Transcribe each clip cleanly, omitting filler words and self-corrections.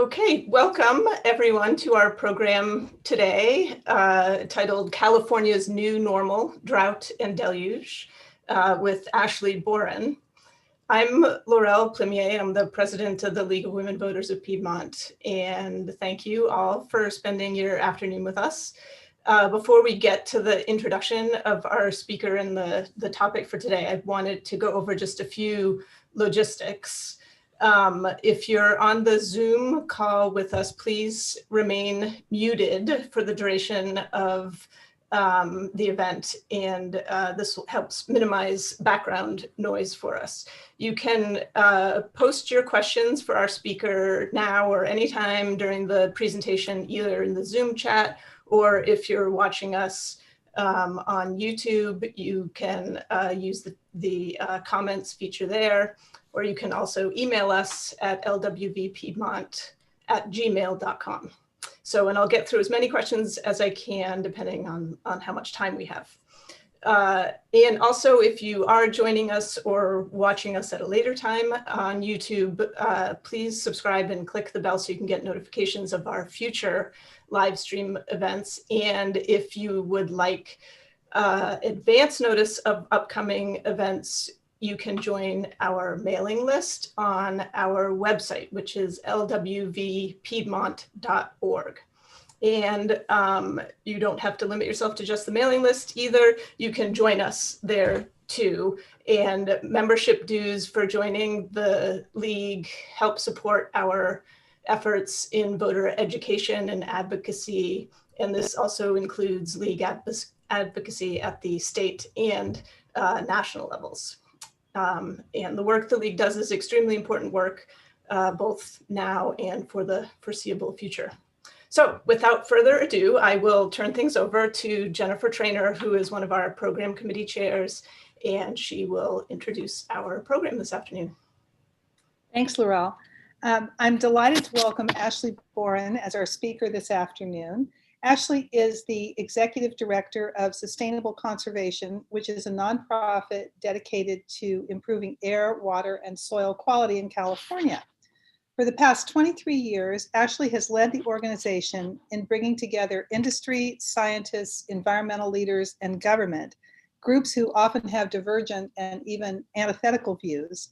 Okay, welcome everyone to our program today titled California's New Normal, Drought and Deluge with Ashley Boren. I'm Laurel Plimier. I'm the president of the League of Women Voters of Piedmont, and thank you all for spending your afternoon with us. Before we get to the introduction of our speaker and the topic for today, I wanted to go over just a few logistics. If you're on the Zoom call with us, please remain muted for the duration of the event, and this helps minimize background noise for us. You can post your questions for our speaker now or anytime during the presentation, either in the Zoom chat, or if you're watching us on YouTube, you can use the comments feature there, or you can also email us at lwvpiedmont@gmail.com. So, and I'll get through as many questions as I can, depending on how much time we have. And also, if you are joining us or watching us at a later time on YouTube, please subscribe and click the bell so you can get notifications of our future live stream events. And if you would like advance notice of upcoming events, you can join our mailing list on our website, which is lwvpiedmont.org. And you don't have to limit yourself to just the mailing list either. You can join us there too. And membership dues for joining the League help support our efforts in voter education and advocacy. And this also includes League advocacy at the state and national levels. And the work the League does is extremely important work, both now and for the foreseeable future. So without further ado, I will turn things over to Jennifer Trainer, who is one of our program committee chairs, and she will introduce our program this afternoon. Thanks, Laurel. I'm delighted to welcome Ashley Boren as our speaker this afternoon. Ashley is the Executive Director of Sustainable Conservation, which is a nonprofit dedicated to improving air, water, and soil quality in California. For the past 23 years, Ashley has led the organization in bringing together industry, scientists, environmental leaders, and government, groups who often have divergent and even antithetical views.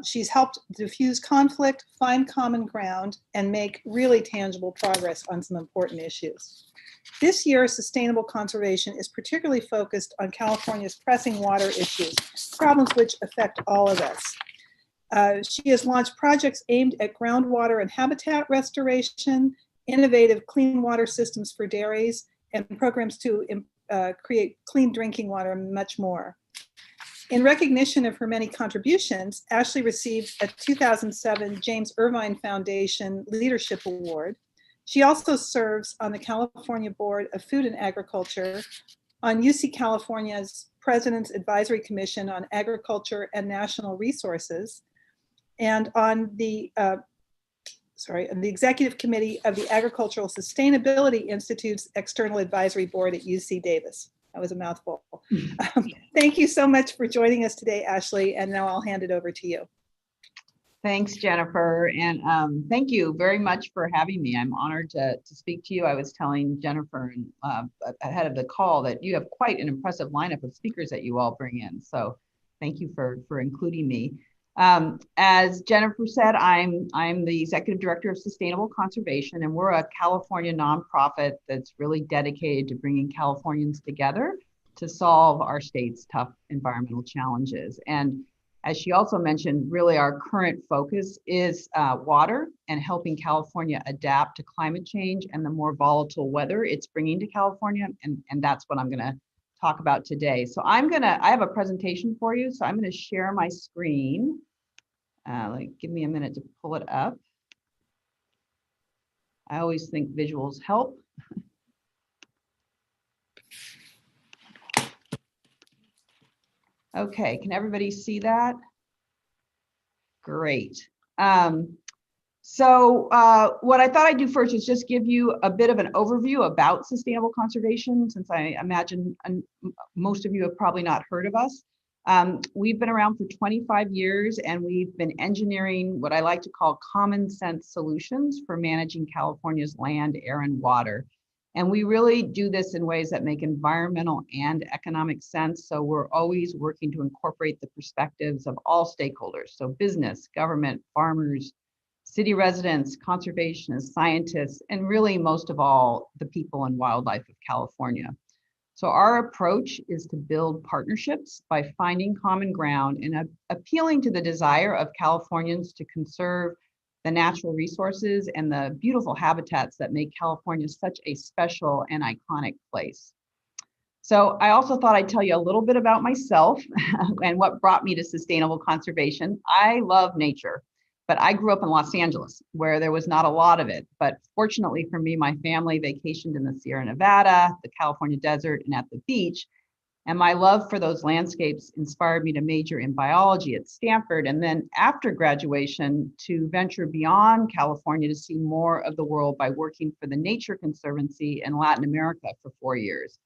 She's helped diffuse conflict, find common ground, and make really tangible progress on some important issues. This year, sustainable conservation is particularly focused on California's pressing water issues, problems which affect all of us. She has launched projects aimed at groundwater and habitat restoration, innovative clean water systems for dairies, and programs to create clean drinking water, and much more. In recognition of her many contributions, Ashley received a 2007 James Irvine Foundation Leadership Award. She also serves on the California Board of Food and Agriculture, on UC California's President's Advisory Commission on Agriculture and National Resources, and on the Executive Committee of the Agricultural Sustainability Institute's External Advisory Board at UC Davis. That was a mouthful. Thank you so much for joining us today, Ashley, and now I'll hand it over to you. Thanks, Jennifer, and thank you very much for having me. I'm honored to speak to you. I was telling Jennifer ahead of the call that you have quite an impressive lineup of speakers that you all bring in, so thank you for including me. As Jennifer said, I'm the Executive Director of Sustainable Conservation, and we're a California nonprofit that's really dedicated to bringing Californians together to solve our state's tough environmental challenges. And as she also mentioned, really our current focus is water and helping California adapt to climate change and the more volatile weather it's bringing to California, and that's what I'm going to talk about today. So I have a presentation for you, so I'm going to share my screen. Give me a minute to pull it up. I always think visuals help. Okay, can everybody see that? Great. So what I thought I'd do first is just give you a bit of an overview about sustainable conservation, since I imagine most of you have probably not heard of us. We've been around for 25 years, and we've been engineering what I like to call common sense solutions for managing California's land, air, and water. And we really do this in ways that make environmental and economic sense. So we're always working to incorporate the perspectives of all stakeholders. So business, government, farmers, city residents, conservationists, scientists, and really most of all, the people and wildlife of California. So our approach is to build partnerships by finding common ground and appealing to the desire of Californians to conserve the natural resources and the beautiful habitats that make California such a special and iconic place. So I also thought I'd tell you a little bit about myself and what brought me to sustainable conservation. I love nature, but I grew up in Los Angeles where there was not a lot of it. But fortunately for me, my family vacationed in the Sierra Nevada, the California desert, and at the beach. And my love for those landscapes inspired me to major in biology at Stanford. And then after graduation, to venture beyond California to see more of the world by working for the Nature Conservancy in Latin America for 4 years.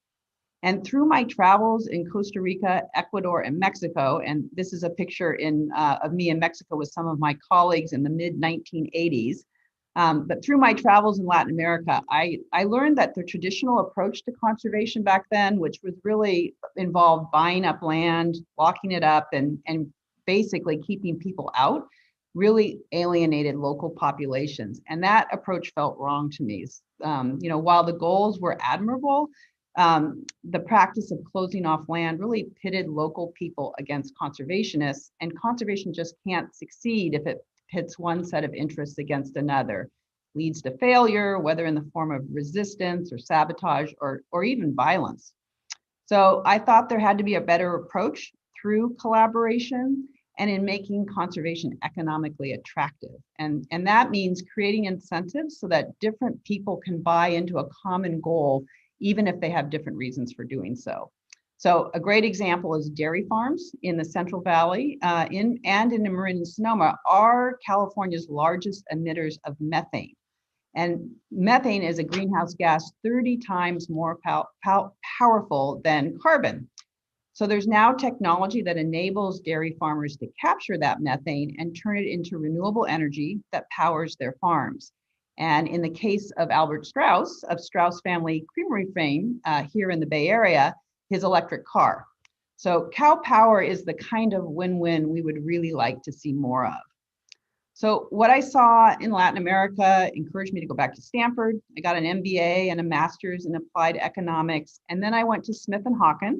And through my travels in Costa Rica, Ecuador, and Mexico, and this is a picture of me in Mexico with some of my colleagues in the mid-1980s, but through my travels in Latin America, I learned that the traditional approach to conservation back then, which was really involved buying up land, locking it up, and basically keeping people out, really alienated local populations. And that approach felt wrong to me. While the goals were admirable, the practice of closing off land really pitted local people against conservationists, and conservation just can't succeed if it pits one set of interests against another, leads to failure, whether in the form of resistance or sabotage or even violence. So I thought there had to be a better approach through collaboration and in making conservation economically attractive. And that means creating incentives so that different people can buy into a common goal, even if they have different reasons for doing so. So a great example is dairy farms in the Central Valley in Marin and Sonoma are California's largest emitters of methane. And methane is a greenhouse gas 30 times more powerful than carbon. So there's now technology that enables dairy farmers to capture that methane and turn it into renewable energy that powers their farms. And in the case of Albert Strauss, of Strauss family creamery fame here in the Bay Area, his electric car. So cow power is the kind of win-win we would really like to see more of. So what I saw in Latin America encouraged me to go back to Stanford. I got an MBA and a master's in applied economics. And then I went to Smith & Hawken,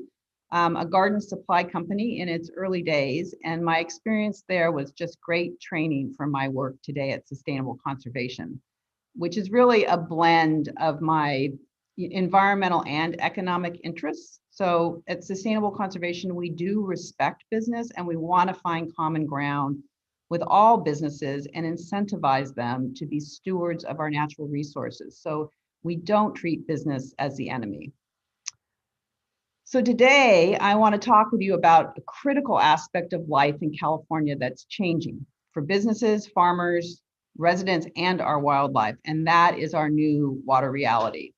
a garden supply company in its early days. And my experience there was just great training for my work today at Sustainable Conservation, which is really a blend of my environmental and economic interests. So at Sustainable Conservation, we do respect business and we want to find common ground with all businesses and incentivize them to be stewards of our natural resources. So we don't treat business as the enemy. So today, I want to talk with you about a critical aspect of life in California that's changing for businesses, farmers, residents, and our wildlife, and that is our new water reality.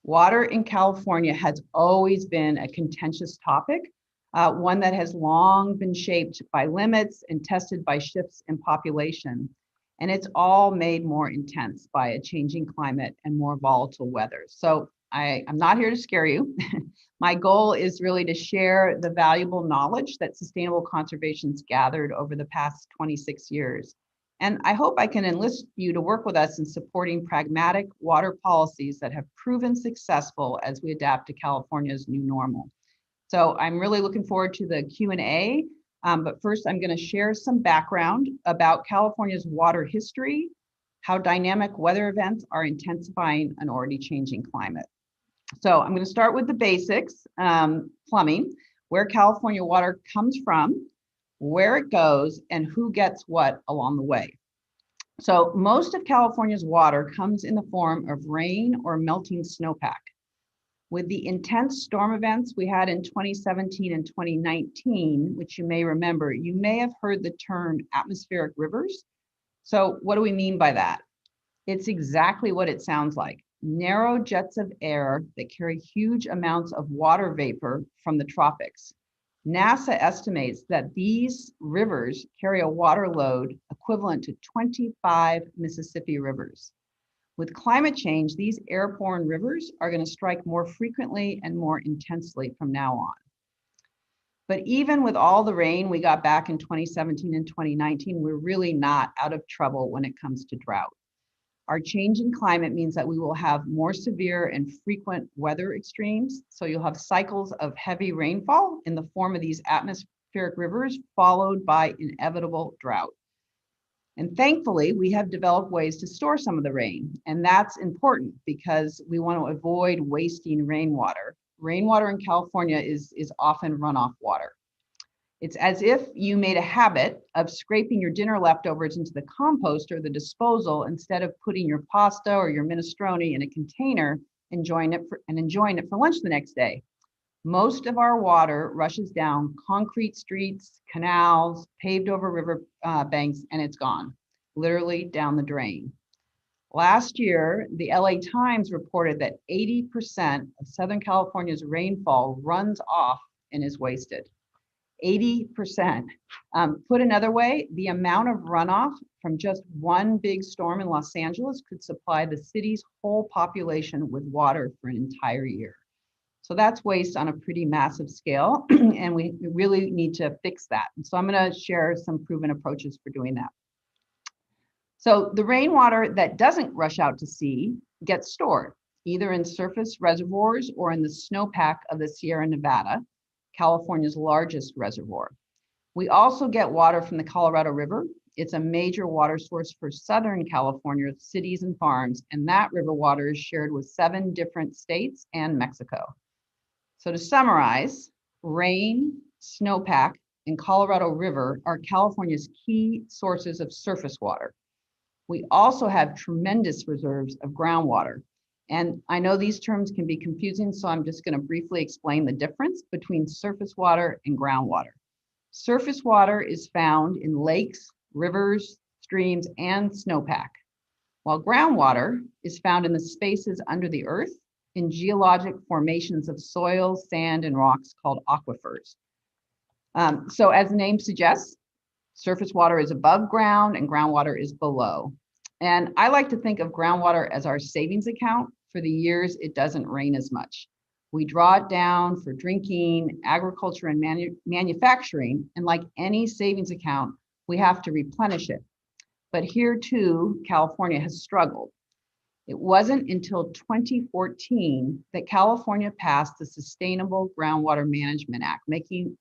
Water in California has always been a contentious topic, one that has long been shaped by limits and tested by shifts in population. And it's all made more intense by a changing climate and more volatile weather. So I'm not here to scare you. My goal is really to share the valuable knowledge that Sustainable Conservation's gathered over the past 26 years. And I hope I can enlist you to work with us in supporting pragmatic water policies that have proven successful as we adapt to California's new normal. So I'm really looking forward to the Q&A, but first I'm going to share some background about California's water history, how dynamic weather events are intensifying an already changing climate. So I'm going to start with the basics, plumbing, where California water comes from, where it goes, and who gets what along the way. So most of California's water comes in the form of rain or melting snowpack. With the intense storm events we had in 2017 and 2019, which you may remember, you may have heard the term atmospheric rivers. So what do we mean by that? It's exactly what it sounds like. Narrow jets of air that carry huge amounts of water vapor from the tropics. NASA estimates that these rivers carry a water load equivalent to 25 Mississippi rivers. With climate change, these airborne rivers are going to strike more frequently and more intensely from now on. But even with all the rain we got back in 2017 and 2019, we're really not out of trouble when it comes to drought. Our change in climate means that we will have more severe and frequent weather extremes. So you'll have cycles of heavy rainfall in the form of these atmospheric rivers, followed by inevitable drought. And thankfully, we have developed ways to store some of the rain. And that's important because we want to avoid wasting rainwater. Rainwater in California is often runoff water. It's as if you made a habit of scraping your dinner leftovers into the compost or the disposal instead of putting your pasta or your minestrone in a container and enjoying it for lunch the next day. Most of our water rushes down concrete streets, canals, paved over river banks, and it's gone, literally down the drain. Last year, the LA Times reported that 80% of Southern California's rainfall runs off and is wasted. 80%. Put another way, the amount of runoff from just one big storm in Los Angeles could supply the city's whole population with water for an entire year. So that's waste on a pretty massive scale, and we really need to fix that. And so I'm going to share some proven approaches for doing that. So the rainwater that doesn't rush out to sea gets stored, either in surface reservoirs or in the snowpack of the Sierra Nevada, California's largest reservoir. We also get water from the Colorado River. It's a major water source for Southern California cities and farms, and that river water is shared with 7 different states and Mexico. So to summarize, rain, snowpack, and Colorado River are California's key sources of surface water. We also have tremendous reserves of groundwater. And I know these terms can be confusing, so I'm just going to briefly explain the difference between surface water and groundwater. Surface water is found in lakes, rivers, streams, and snowpack, while groundwater is found in the spaces under the earth in geologic formations of soil, sand, and rocks called aquifers. So as the name suggests, surface water is above ground and groundwater is below. And I like to think of groundwater as our savings account for the years it doesn't rain as much. We draw it down for drinking, agriculture, and manufacturing. And like any savings account, we have to replenish it. But here too, California has struggled. It wasn't until 2014 that California passed the Sustainable Groundwater Management Act, making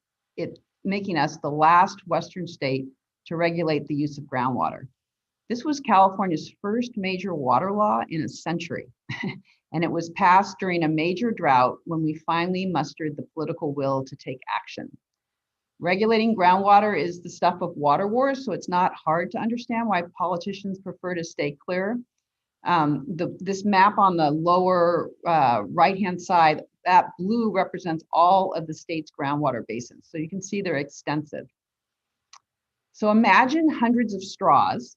us the last Western state to regulate the use of groundwater. This was California's first major water law in a century, and it was passed during a major drought when we finally mustered the political will to take action. Regulating groundwater is the stuff of water wars, so it's not hard to understand why politicians prefer to stay clear. This map on the lower right-hand side, that blue represents all of the state's groundwater basins. So you can see they're extensive. So imagine hundreds of straws,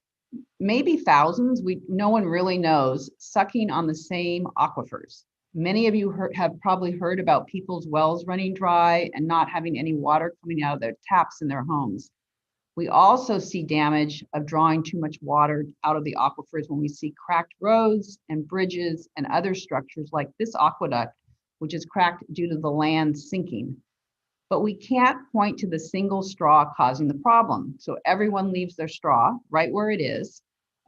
maybe thousands, no one really knows, sucking on the same aquifers. Many of you have probably heard about people's wells running dry and not having any water coming out of their taps in their homes. We also see damage of drawing too much water out of the aquifers when we see cracked roads and bridges and other structures like this aqueduct, which is cracked due to the land sinking. But we can't point to the single straw causing the problem. So everyone leaves their straw right where it is,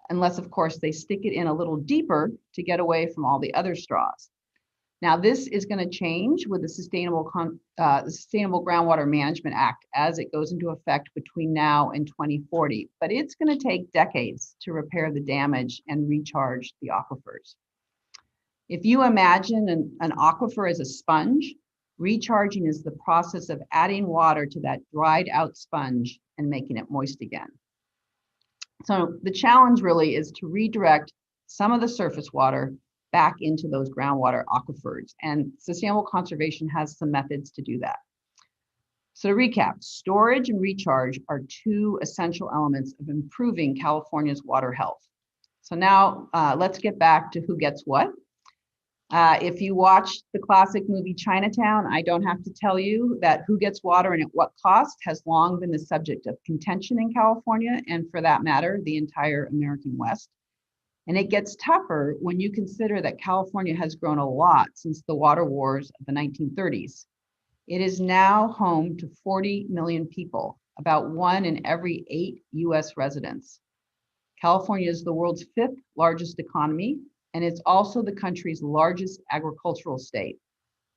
unless of course they stick it in a little deeper to get away from all the other straws. Now this is going to change with the Sustainable Groundwater Management Act as it goes into effect between now and 2040, but it's going to take decades to repair the damage and recharge the aquifers. If you imagine an aquifer as a sponge, recharging is the process of adding water to that dried out sponge and making it moist again. So the challenge really is to redirect some of the surface water back into those groundwater aquifers, and sustainable conservation has some methods to do that. So to recap, storage and recharge are 2 essential elements of improving California's water health. So now let's get back to who gets what. If you watch the classic movie Chinatown, I don't have to tell you that who gets water and at what cost has long been the subject of contention in California, and for that matter, the entire American West. And it gets tougher when you consider that California has grown a lot since the water wars of the 1930s. It is now home to 40 million people, about 1 in every 8 US residents. California is the world's 5th largest economy, and it's also the country's largest agricultural state.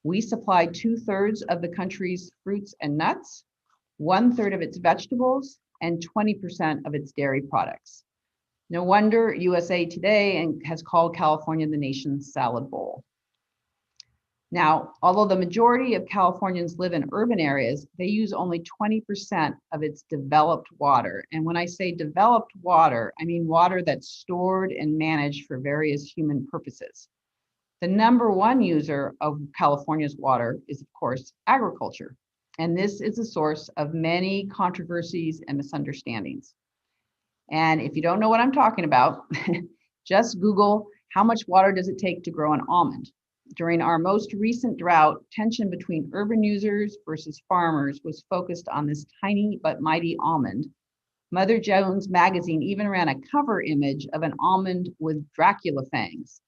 We supply 2/3 of the country's fruits and nuts, 1/3 of its vegetables, and 20% of its dairy products. No wonder USA Today has called California the nation's salad bowl. Now, although the majority of Californians live in urban areas, they use only 20% of its developed water. And when I say developed water, I mean water that's stored and managed for various human purposes. The #1 user of California's water is, of course, agriculture. And this is a source of many controversies and misunderstandings. And if you don't know what I'm talking about, just Google how much water does it take to grow an almond. During our most recent drought, tension between urban users versus farmers was focused on this tiny but mighty almond. Mother Jones magazine even ran a cover image of an almond with Dracula fangs.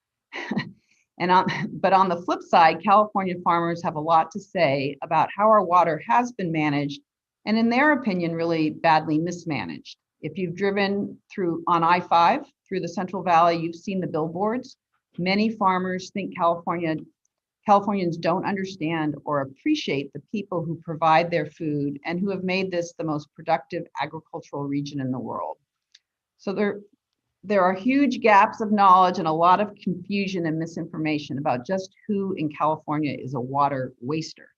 But on the flip side, California farmers have a lot to say about how our water has been managed, and in their opinion, really badly mismanaged. If you've driven on I-5 through the Central Valley, you've seen the billboards. Many farmers think Californians don't understand or appreciate the people who provide their food and who have made this the most productive agricultural region in the world. So there are huge gaps of knowledge and a lot of confusion and misinformation about just who in California is a water waster.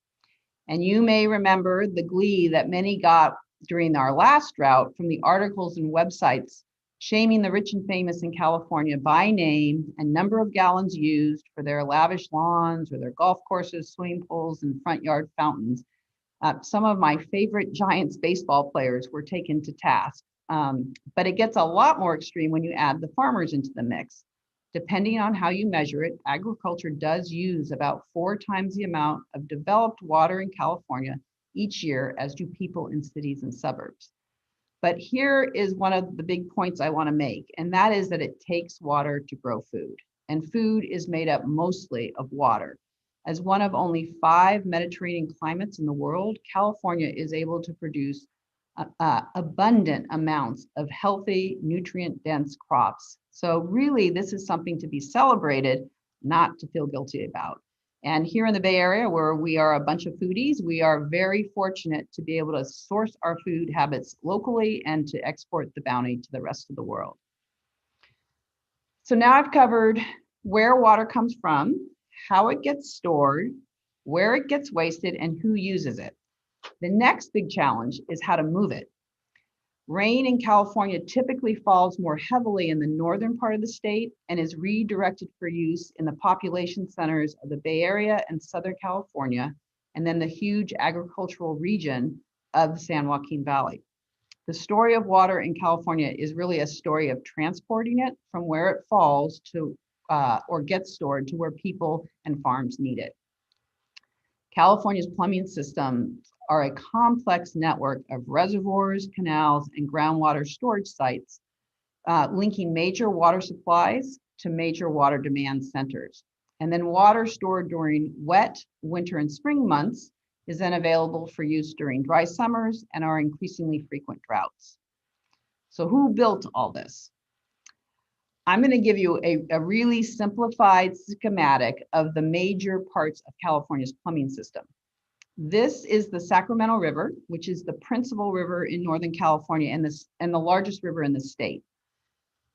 And you may remember the glee that many got during our last drought from the articles and websites shaming the rich and famous in California by name and number of gallons used for their lavish lawns or their golf courses, swimming pools, and front yard fountains. Some of my favorite Giants baseball players were taken to task. But it gets a lot more extreme when you add the farmers into the mix. Depending on how you measure it, agriculture does use about 4 times the amount of developed water in California each year as do people in cities and suburbs. But here is one of the big points I want to make, and that is that it takes water to grow food. And food is made up mostly of water. As one of only 5 Mediterranean climates in the world, California is able to produce abundant amounts of healthy, nutrient-dense crops. So really, this is something to be celebrated, not to feel guilty about. And here in the Bay Area, where we are a bunch of foodies, we are very fortunate to be able to source our food habits locally and to export the bounty to the rest of the world. So now I've covered where water comes from, how it gets stored, where it gets wasted, and who uses it. The next big challenge is how to move it. Rain in California typically falls more heavily in the northern part of the state and is redirected for use in the population centers of the Bay Area and Southern California, and then the huge agricultural region of the San Joaquin Valley. The story of water in California is really a story of transporting it from where it falls to or gets stored to where people and farms need it. California's plumbing systems are a complex network of reservoirs, canals, and groundwater storage sites, linking major water supplies to major water demand centers. And then water stored during wet winter and spring months is then available for use during dry summers and our increasingly frequent droughts. So who built all this? I'm going to give you a really simplified schematic of the major parts of California's plumbing system. This is the Sacramento River, which is the principal river in Northern California and the largest river in the state.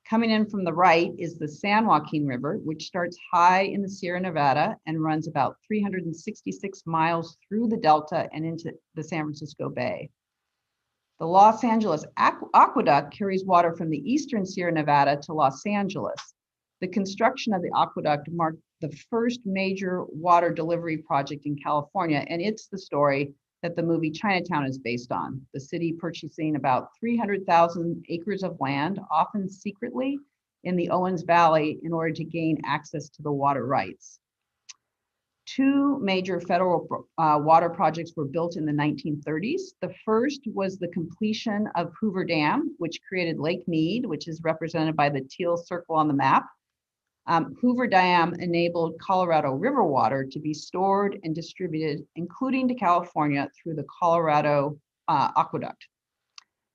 Coming in from the right is the San Joaquin River, which starts high in the Sierra Nevada and runs about 366 miles through the Delta and into the San Francisco Bay. The Los Angeles Aqueduct carries water from the eastern Sierra Nevada to Los Angeles. The construction of the aqueduct marked the first major water delivery project in California, and it's the story that the movie Chinatown is based on, the city purchasing about 300,000 acres of land, often secretly, in the Owens Valley in order to gain access to the water rights. Two major federal water projects were built in the 1930s. The first was the completion of Hoover Dam, which created Lake Mead, which is represented by the teal circle on the map. Hoover Dam enabled Colorado River water to be stored and distributed, including to California, through the Colorado Aqueduct.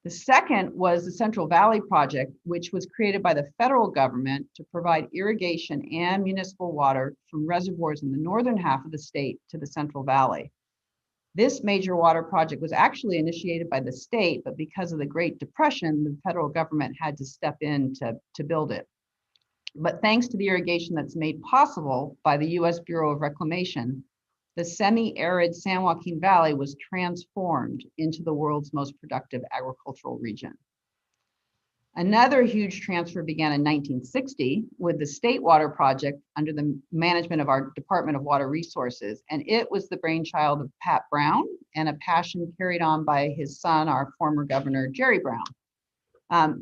The second was the Central Valley Project, which was created by the federal government to provide irrigation and municipal water from reservoirs in the northern half of the state to the Central Valley. This major water project was actually initiated by the state, but because of the Great Depression, the federal government had to step in to build it. But thanks to the irrigation that's made possible by the U.S. Bureau of Reclamation, the semi-arid San Joaquin Valley was transformed into the world's most productive agricultural region. Another huge transfer began in 1960 with the State Water Project under the management of our Department of Water Resources, and it was the brainchild of Pat Brown and a passion carried on by his son, our former governor, Jerry Brown.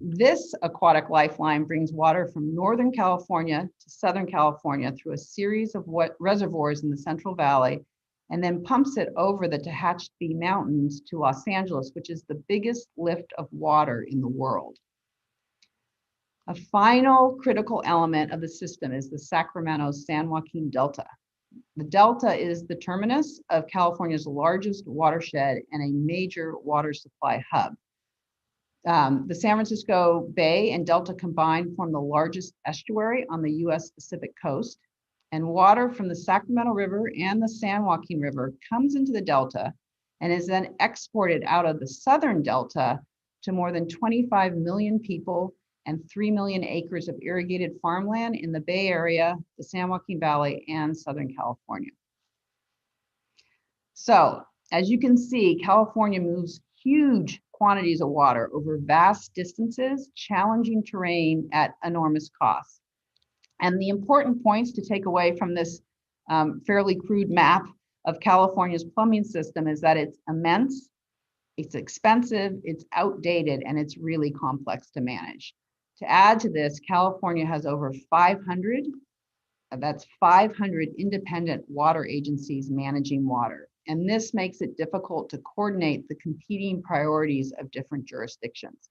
This aquatic lifeline brings water from Northern California to Southern California through a series of reservoirs in the Central Valley, and then pumps it over the Tehachapi Mountains to Los Angeles, which is the biggest lift of water in the world. A final critical element of the system is the Sacramento San Joaquin Delta. The Delta is the terminus of California's largest watershed and a major water supply hub. The San Francisco Bay and Delta combined form the largest estuary on the US Pacific coast, and water from the Sacramento River and the San Joaquin River comes into the Delta and is then exported out of the southern Delta to more than 25 million people and 3 million acres of irrigated farmland in the Bay Area, the San Joaquin Valley, and Southern California. So, as you can see, California moves huge quantities of water over vast distances, challenging terrain at enormous costs. And the important points to take away from this fairly crude map of California's plumbing system is that it's immense, it's expensive, it's outdated, and it's really complex to manage. To add to this, California has over 500, that's 500 independent water agencies managing water. And this makes it difficult to coordinate the competing priorities of different jurisdictions.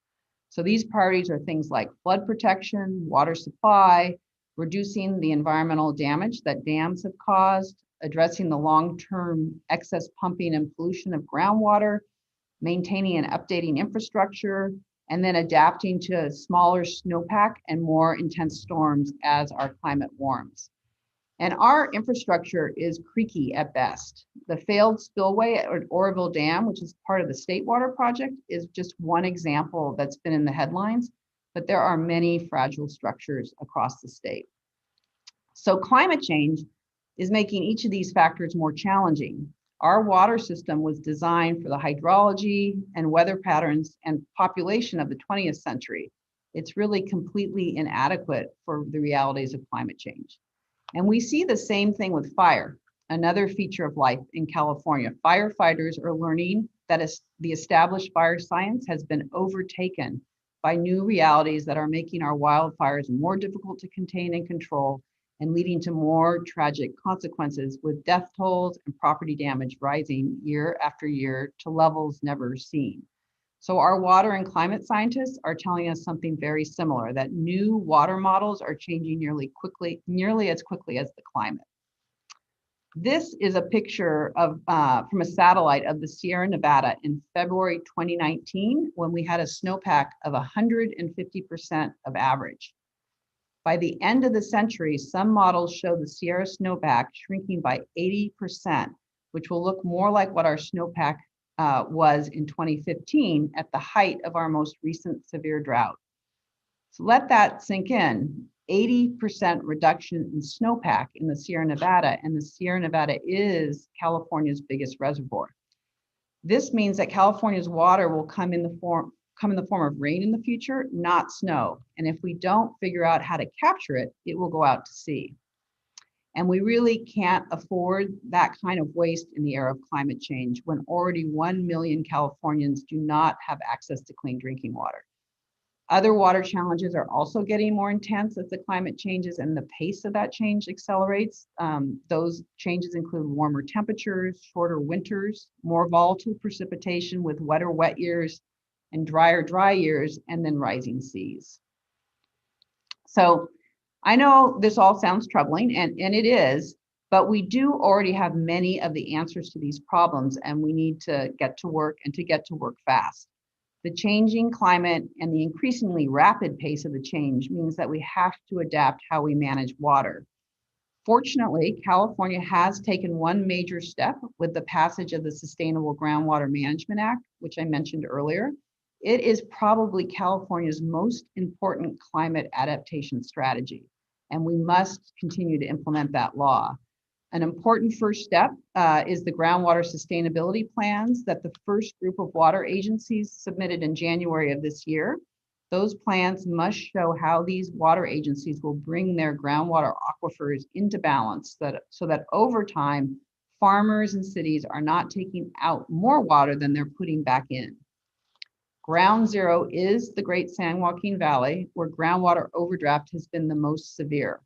So these priorities are things like flood protection, water supply, reducing the environmental damage that dams have caused, addressing the long-term excess pumping and pollution of groundwater, maintaining and updating infrastructure, and then adapting to a smaller snowpack and more intense storms as our climate warms. And our infrastructure is creaky at best. The failed spillway at Oroville Dam, which is part of the State Water Project, is just one example that's been in the headlines, but there are many fragile structures across the state. So climate change is making each of these factors more challenging. Our water system was designed for the hydrology and weather patterns and population of the 20th century. It's really completely inadequate for the realities of climate change. And we see the same thing with fire, another feature of life in California. Firefighters are learning that the established fire science has been overtaken by new realities that are making our wildfires more difficult to contain and control and leading to more tragic consequences, with death tolls and property damage rising year after year to levels never seen. So our water and climate scientists are telling us something very similar, that new water models are changing nearly as quickly as the climate. This is a picture of from a satellite of the Sierra Nevada in February 2019, when we had a snowpack of 150% of average. By the end of the century, some models show the Sierra snowpack shrinking by 80%, which will look more like what our snowpack was in 2015 at the height of our most recent severe drought. So let that sink in. 80% reduction in snowpack in the Sierra Nevada, and the Sierra Nevada is California's biggest reservoir. This means that California's water will come in the form of rain in the future, not snow. And if we don't figure out how to capture it, it will go out to sea. And we really can't afford that kind of waste in the era of climate change, when already 1 million Californians do not have access to clean drinking water. Other water challenges are also getting more intense as the climate changes and the pace of that change accelerates. Those changes include warmer temperatures, shorter winters, more volatile precipitation with wetter wet years and drier dry years, and then rising seas. So I know this all sounds troubling, and it is, but we do already have many of the answers to these problems, and we need to get to work and to get to work fast. The changing climate and the increasingly rapid pace of the change means that we have to adapt how we manage water. Fortunately, California has taken one major step with the passage of the Sustainable Groundwater Management Act, which I mentioned earlier. It is probably California's most important climate adaptation strategy, and we must continue to implement that law. An important first step is the groundwater sustainability plans that the first group of water agencies submitted in January of this year. Those plans must show how these water agencies will bring their groundwater aquifers into balance so that over time, farmers and cities are not taking out more water than they're putting back in. Ground zero is the Great San Joaquin Valley, where groundwater overdraft has been the most severe.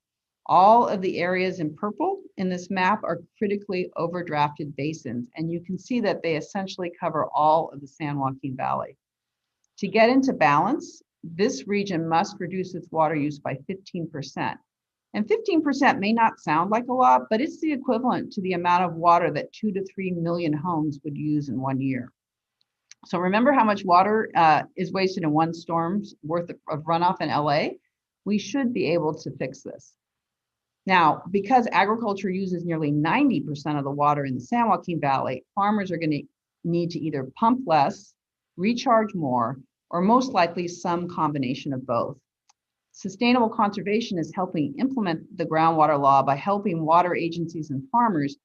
All of the areas in purple in this map are critically overdrafted basins, and you can see that they essentially cover all of the San Joaquin Valley. To get into balance, this region must reduce its water use by 15%. And 15% may not sound like a lot, but it's the equivalent to the amount of water that 2 to 3 million homes would use in 1 year. So remember how much water is wasted in one storm's worth of runoff in LA? We should be able to fix this. Now, because agriculture uses nearly 90% of the water in the San Joaquin Valley, farmers are going to need to either pump less, recharge more, or most likely some combination of both. Sustainable conservation is helping implement the groundwater law by helping water agencies and farmers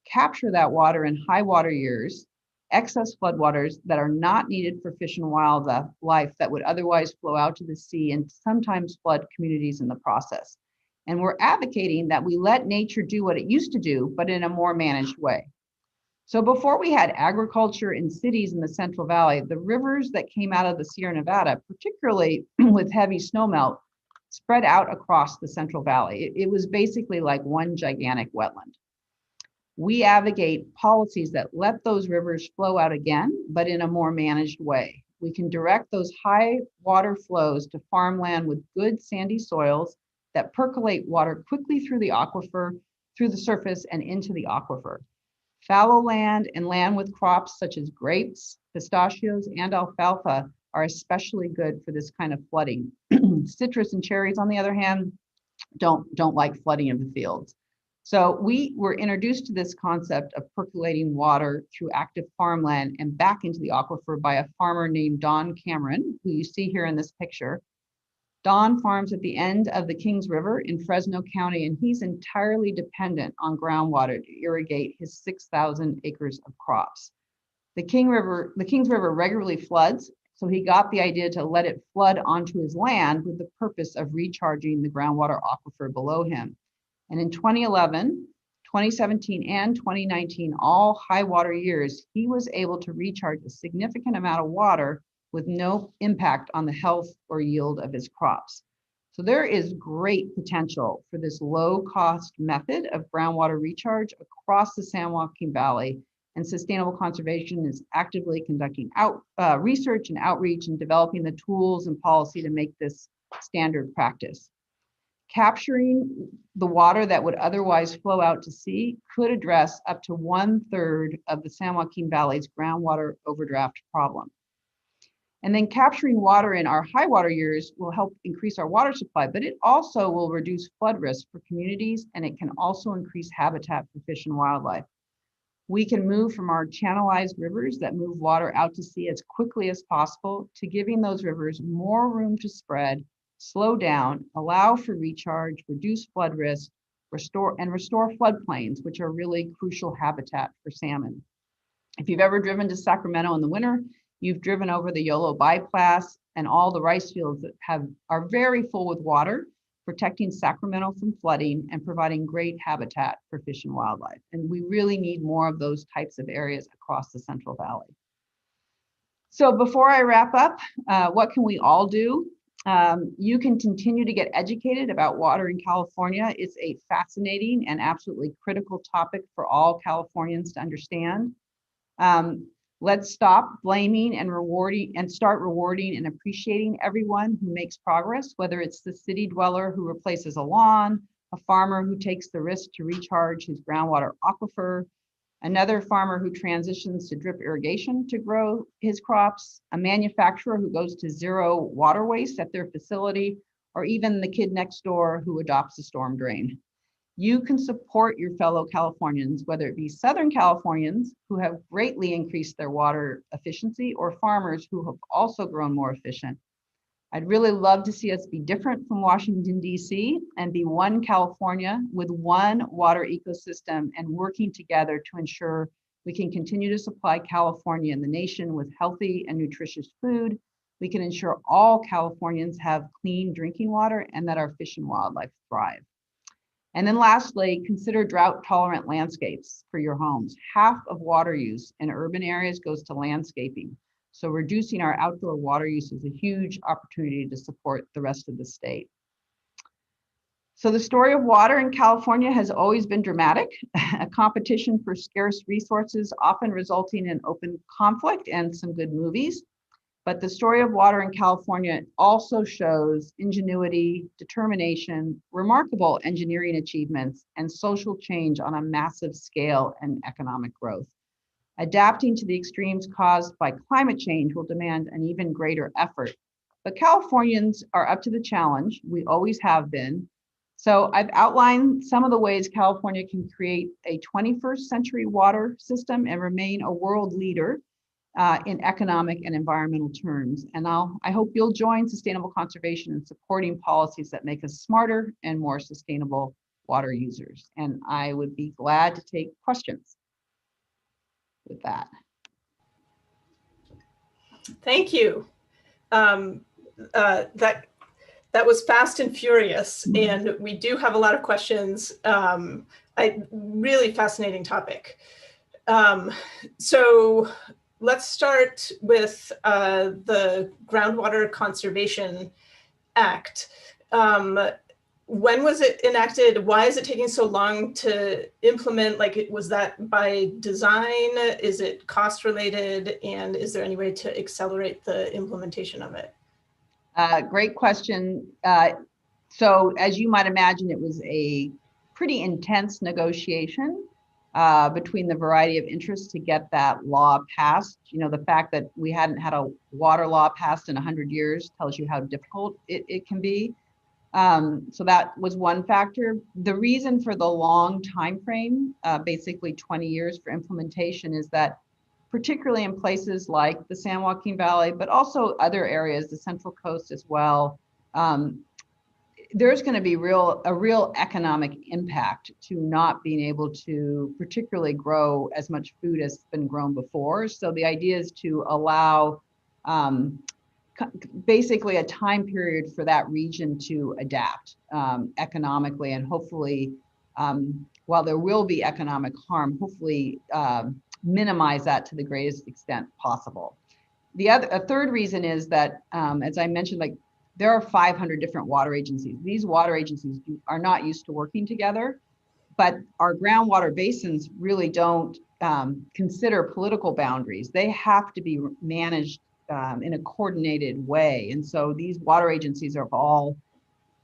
capture that water in high water years, excess floodwaters that are not needed for fish and wildlife that would otherwise flow out to the sea and sometimes flood communities in the process. And we're advocating that we let nature do what it used to do, but in a more managed way. So before we had agriculture in cities in the Central Valley, the rivers that came out of the Sierra Nevada, particularly with heavy snowmelt, spread out across the Central Valley. It was basically like one gigantic wetland. We advocate policies that let those rivers flow out again, but in a more managed way. We can direct those high water flows to farmland with good sandy soils that percolate water quickly through the aquifer, through the surface and into the aquifer. Fallow land and land with crops such as grapes, pistachios, and alfalfa are especially good for this kind of flooding. Citrus and cherries, on the other hand, don't like flooding of the fields. So we were introduced to this concept of percolating water through active farmland and back into the aquifer by a farmer named Don Cameron, who you see here in this picture. Don farms at the end of the Kings River in Fresno County, and he's entirely dependent on groundwater to irrigate his 6,000 acres of crops. The Kings River regularly floods, so he got the idea to let it flood onto his land with the purpose of recharging the groundwater aquifer below him. And in 2011, 2017, and 2019, all high water years, he was able to recharge a significant amount of water with no impact on the health or yield of his crops. So there is great potential for this low-cost method of groundwater recharge across the San Joaquin Valley, and Sustainable Conservation is actively conducting research and outreach and developing the tools and policy to make this standard practice. Capturing the water that would otherwise flow out to sea could address up to 1/3 of the San Joaquin Valley's groundwater overdraft problem. And then capturing water in our high water years will help increase our water supply, but it also will reduce flood risk for communities, and it can also increase habitat for fish and wildlife. We can move from our channelized rivers that move water out to sea as quickly as possible to giving those rivers more room to spread, slow down, allow for recharge, reduce flood risk, restore floodplains, which are really crucial habitat for salmon. If you've ever driven to Sacramento in the winter, you've driven over the Yolo bypass and all the rice fields that are very full with water, protecting Sacramento from flooding and providing great habitat for fish and wildlife. And we really need more of those types of areas across the Central Valley. So before I wrap up, what can we all do? You can continue to get educated about water in California. It's a fascinating and absolutely critical topic for all Californians to understand. Let's stop blaming and rewarding and start rewarding and appreciating everyone who makes progress, whether it's the city dweller who replaces a lawn, a farmer who takes the risk to recharge his groundwater aquifer, another farmer who transitions to drip irrigation to grow his crops, a manufacturer who goes to zero water waste at their facility, or even the kid next door who adopts a storm drain. You can support your fellow Californians, whether it be Southern Californians who have greatly increased their water efficiency or farmers who have also grown more efficient. I'd really love to see us be different from Washington, D.C. and be one California with one water ecosystem and working together to ensure we can continue to supply California and the nation with healthy and nutritious food. We can ensure all Californians have clean drinking water and that our fish and wildlife thrive. And then lastly, consider drought tolerant landscapes for your homes. Half of water use in urban areas goes to landscaping. So reducing our outdoor water use is a huge opportunity to support the rest of the state. So the story of water in California has always been dramatic, a competition for scarce resources, often resulting in open conflict and some good movies. But the story of water in California also shows ingenuity, determination, remarkable engineering achievements, and social change on a massive scale and economic growth. Adapting to the extremes caused by climate change will demand an even greater effort. But Californians are up to the challenge. We always have been. So I've outlined some of the ways California can create a 21st century water system and remain a world leader in economic and environmental terms. And I hope you'll join sustainable conservation in supporting policies that make us smarter and more sustainable water users. And I would be glad to take questions with that. Thank you. That was fast and furious, and we do have a lot of questions. Really fascinating topic. So let's start with the Groundwater Conservation Act. When was it enacted? Why is it taking so long to implement? Like, was that by design? Is it cost related? And is there any way to accelerate the implementation of it? Great question. So as you might imagine, it was a pretty intense negotiation between the variety of interests to get that law passed. You know, the fact that we hadn't had a water law passed in 100 years tells you how difficult it can be. So that was one factor. The reason for the long time frame, basically 20 years for implementation, is that particularly in places like the San Joaquin Valley, but also other areas, the Central Coast as well, there's going to be a real economic impact to not being able to particularly grow as much food as has been grown before. So the idea is to allow basically a time period for that region to adapt economically, and hopefully, while there will be economic harm, hopefully minimize that to the greatest extent possible. A third reason is that, as I mentioned, like, there are 500 different water agencies. These water agencies are not used to working together, but our groundwater basins really don't consider political boundaries. They have to be managed in a coordinated way. And so these water agencies are all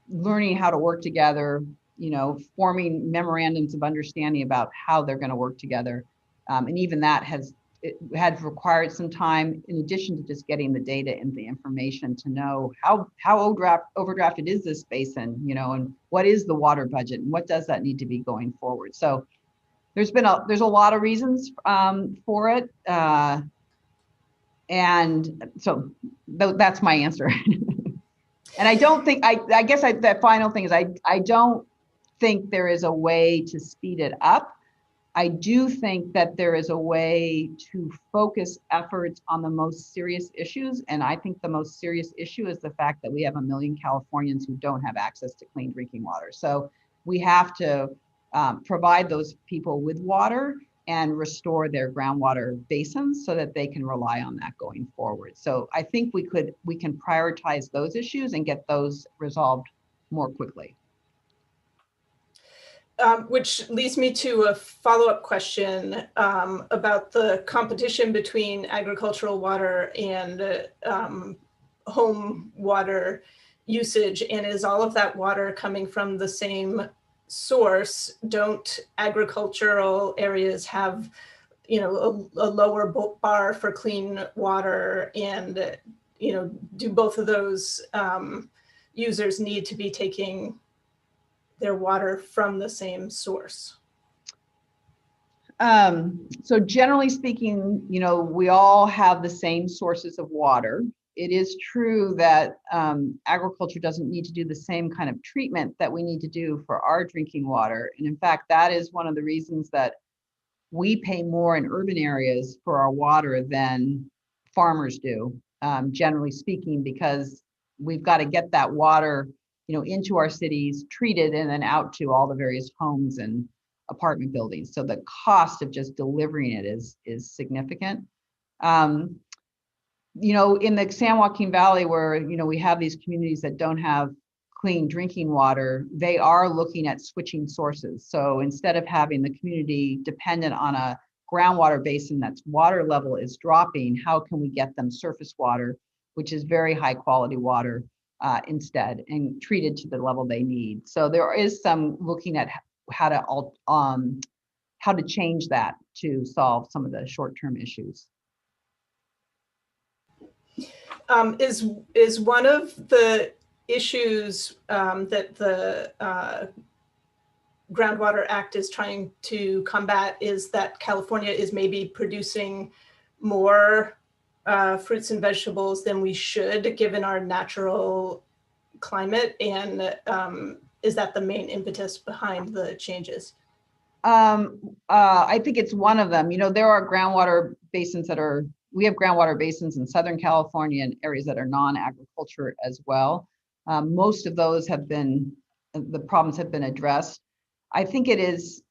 learning how to work together, you know, forming memorandums of understanding about how they're going to work together. And even that had required some time, in addition to just getting the data and the information to know how overdrafted is this basin, you know, and what is the water budget and what does that need to be going forward. So there's a lot of reasons for it. And so that's my answer. And I don't think, I guess that final thing is I don't think there is a way to speed it up. I do think that there is a way to focus efforts on the most serious issues. And I think the most serious issue is the fact that we have 1 million Californians who don't have access to clean drinking water. So we have to provide those people with water. and restore their groundwater basins so that they can rely on that going forward. So I think we can prioritize those issues and get those resolved more quickly. Which leads me to a follow-up question about the competition between agricultural water and home water usage. And is all of that water coming from the same source? Don't agricultural areas have, you know, a lower bar for clean water? And, you know, do both of those users need to be taking their water from the same source? So generally speaking, you know, we all have the same sources of water. It is true that agriculture doesn't need to do the same kind of treatment that we need to do for our drinking water. And in fact, that is one of the reasons that we pay more in urban areas for our water than farmers do, generally speaking, because we've got to get that water, you know, into our cities, treated, and then out to all the various homes and apartment buildings. So the cost of just delivering it is significant. You know, in the San Joaquin Valley, where, you know, we have these communities that don't have clean drinking water, they are looking at switching sources. So instead of having the community dependent on a groundwater basin that's water level is dropping, how can we get them surface water, which is very high quality water, instead, and treated to the level they need? So there is some looking at how to change that to solve some of the short-term issues. Is one of the issues that the Groundwater Act is trying to combat is that California is maybe producing more fruits and vegetables than we should, given our natural climate? And is that the main impetus behind the changes? I think it's one of them. You know, there are groundwater basins we have groundwater basins in Southern California and areas that are non-agriculture as well. Most of those the problems have been addressed. I think it is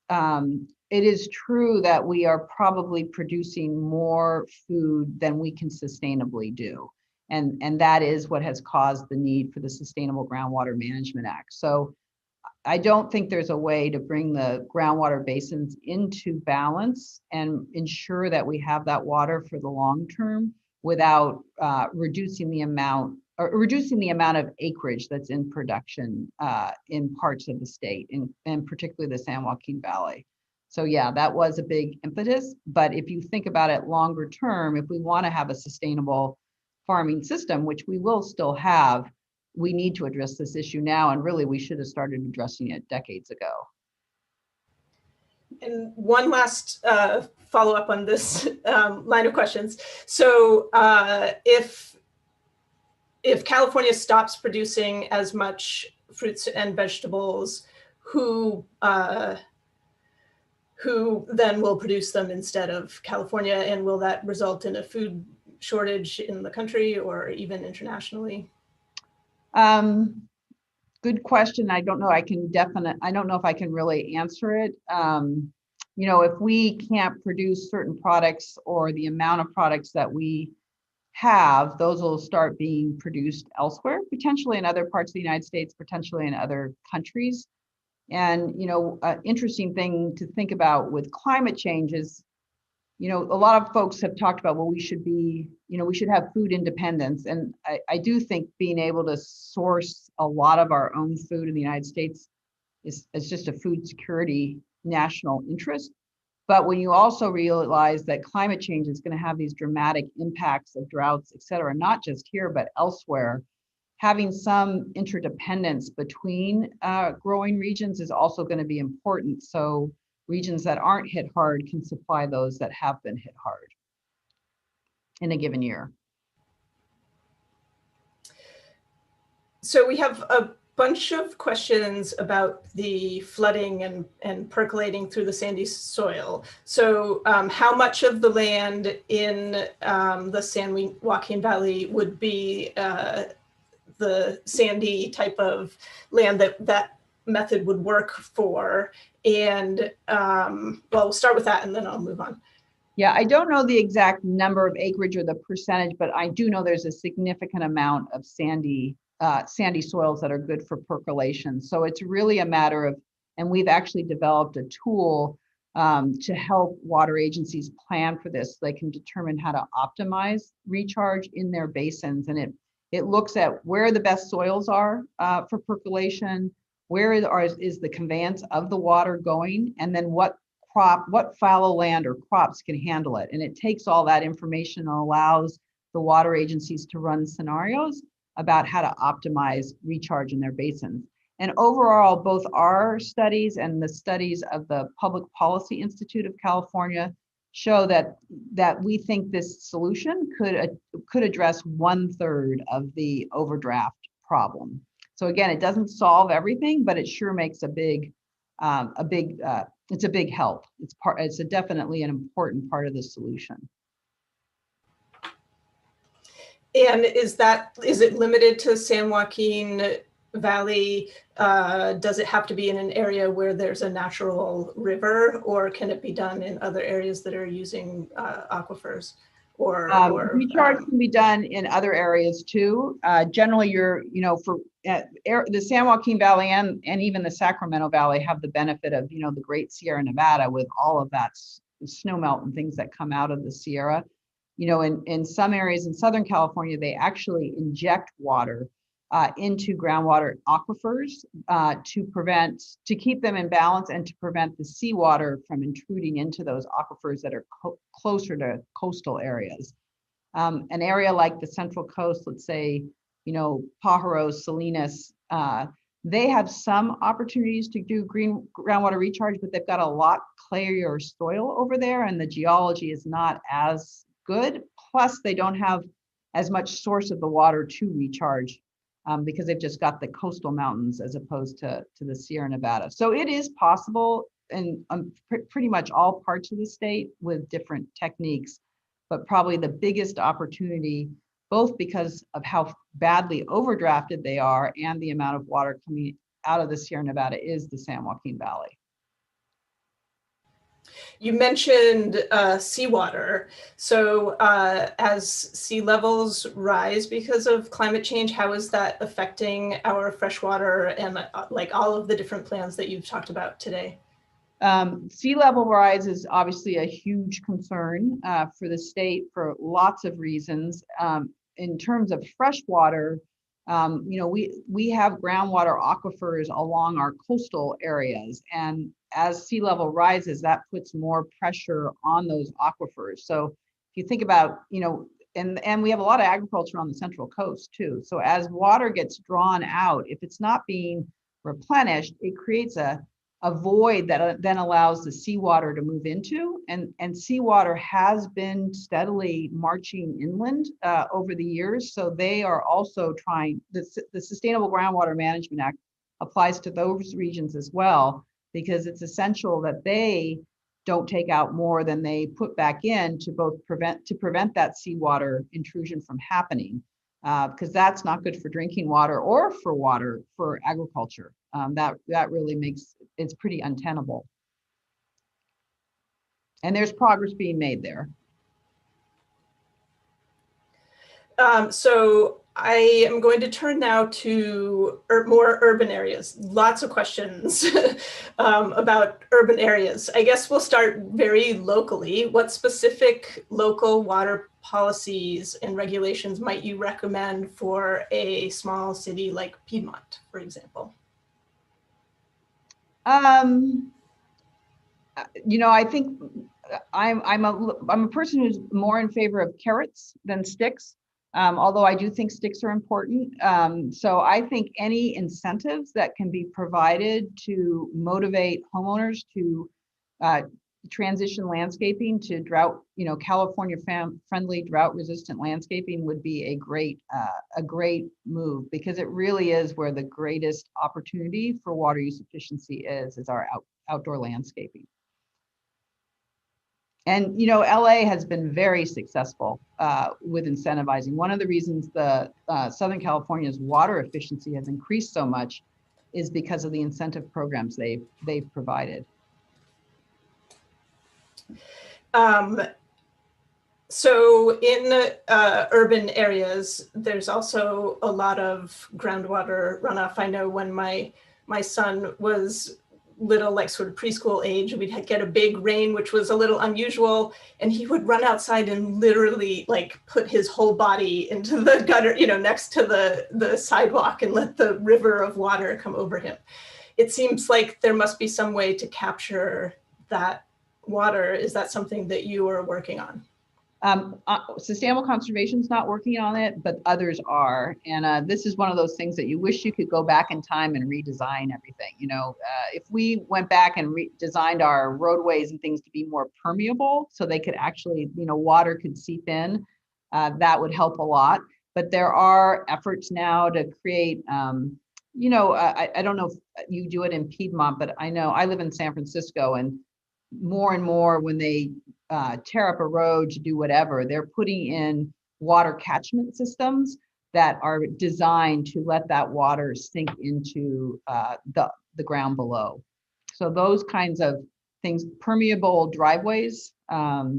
true that we are probably producing more food than we can sustainably do. And that is what has caused the need for the Sustainable Groundwater Management Act. So I don't think there's a way to bring the groundwater basins into balance and ensure that we have that water for the long term without reducing the amount of acreage that's in production in parts of the state, and particularly the San Joaquin Valley. So yeah, that was a big impetus. But if you think about it longer term, if we want to have a sustainable farming system, which we will still have, we need to address this issue now, and really we should have started addressing it decades ago. And one last follow-up on this line of questions. So if California stops producing as much fruits and vegetables, who then will produce them instead of California? And will that result in a food shortage in the country or even internationally? Good question. I don't know. I don't know if I can really answer it. You know, if we can't produce certain products or the amount of products that we have, those will start being produced elsewhere, potentially in other parts of the United States, potentially in other countries. And, you know, an interesting thing to think about with climate change is, you know, a lot of folks have talked about, well, we should have food independence. And I do think being able to source a lot of our own food in the United States is just a food security national interest. But when you also realize that climate change is going to have these dramatic impacts of droughts, et cetera, not just here, but elsewhere, having some interdependence between growing regions is also going to be important. So regions that aren't hit hard can supply those that have been hit hard in a given year. So we have a bunch of questions about the flooding and percolating through the sandy soil. So how much of the land in the San Joaquin Valley would be the sandy type of land that method would work for. And well, we'll start with that and then I'll move on. Yeah, I don't know the exact number of acreage or the percentage, but I do know there's a significant amount of sandy soils that are good for percolation. So it's really a matter of, and we've actually developed a tool to help water agencies plan for this. They can determine how to optimize recharge in their basins, and it looks at where the best soils are for percolation, where is the conveyance of the water going, and then what fallow land or crops can handle it. And it takes all that information and allows the water agencies to run scenarios about how to optimize recharge in their basins. And overall, both our studies and the studies of the Public Policy Institute of California show that we think this solution could address 1/3 of the overdraft problem. So again, it doesn't solve everything, but it sure makes it's a big help. It's definitely an important part of the solution. And is it limited to San Joaquin Valley? Does it have to be in an area where there's a natural river, or can it be done in other areas that are using aquifers? Recharge can be done in other areas too. Generally, the San Joaquin Valley and even the Sacramento Valley have the benefit of, the Great Sierra Nevada with all of that snowmelt and things that come out of the Sierra. In some areas in Southern California, they actually inject water into groundwater aquifers to keep them in balance and to prevent the seawater from intruding into those aquifers that are closer to coastal areas. An area like the Central Coast, let's say, Pájaros, Salinas, they have some opportunities to do groundwater recharge, but they've got a lot clarier soil over there, and the geology is not as good. Plus, they don't have as much source of the water to recharge because they've just got the coastal mountains as opposed to the Sierra Nevada. So it is possible in pretty much all parts of the state with different techniques, but probably the biggest opportunity, both because of how badly overdrafted they are and the amount of water coming out of the Sierra Nevada, is the San Joaquin Valley. You mentioned seawater. So as sea levels rise because of climate change, how is that affecting our freshwater and like all of the different plans that you've talked about today? Sea level rise is obviously a huge concern for the state for lots of reasons. In terms of freshwater, we have groundwater aquifers along our coastal areas, and as sea level rises, that puts more pressure on those aquifers. So if you think about, and we have a lot of agriculture on the Central Coast too. So as water gets drawn out, if it's not being replenished, it creates a void that then allows the seawater to move into, and seawater has been steadily marching inland over the years. So they are also trying, the Sustainable Groundwater Management Act applies to those regions as well, because it's essential that they don't take out more than they put back in to prevent that seawater intrusion from happening, because that's not good for drinking water or for water for agriculture. That really makes it's pretty untenable. And there's progress being made there. So I am going to turn now to more urban areas. Lots of questions about urban areas. I guess we'll start very locally. What specific local water policies and regulations might you recommend for a small city like Piedmont, for example? I think I'm a person who's more in favor of carrots than sticks. Although I do think sticks are important. So I think any incentives that can be provided to motivate homeowners to transition landscaping to drought, California friendly drought resistant landscaping would be a great move, because it really is where the greatest opportunity for water use efficiency is our outdoor landscaping. And, LA has been very successful with incentivizing. One of the reasons the Southern California's water efficiency has increased so much is because of the incentive programs they've provided. So in urban areas, there's also a lot of groundwater runoff. I know when my son was little, like sort of preschool age, we'd get a big rain, which was a little unusual, and he would run outside and literally like put his whole body into the gutter, you know, next to the sidewalk, and let the river of water come over him. It seems like there must be some way to capture that water. Is that something that you are working on? Sustainable Conservation is not working on it, but others are. And this is one of those things that you wish you could go back in time and redesign everything. You know, if we went back and redesigned our roadways and things to be more permeable, so they could actually, you know, water could seep in, that would help a lot. But there are efforts now to create, you know, I don't know if you do it in Piedmont, but I know I live in San Francisco, and more when they tear up a road to do whatever, they're putting in water catchment systems that are designed to let that water sink into the ground below. So those kinds of things, permeable driveways, are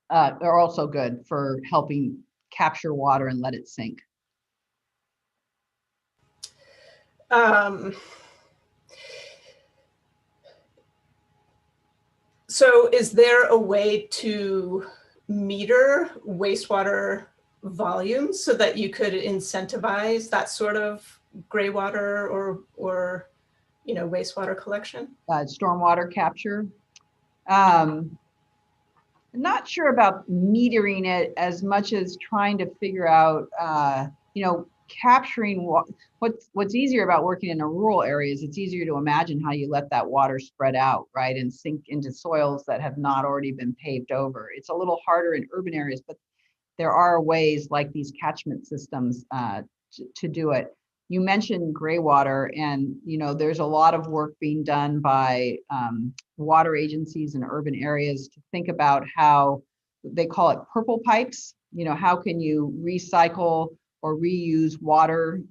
also good for helping capture water and let it sink. So is there a way to meter wastewater volumes so that you could incentivize that sort of gray water or you know, wastewater collection? Stormwater capture. I'm not sure about metering it as much as trying to figure out, you know, capturing what's easier about working in a rural area is it's easier to imagine how you let that water spread out, right, and sink into soils that have not already been paved over. It's a little harder in urban areas, but there are ways like these catchment systems to do it. You mentioned gray water, and you know, there's a lot of work being done by water agencies in urban areas to think about how they call it purple pipes. You know, how can you recycle or reuse water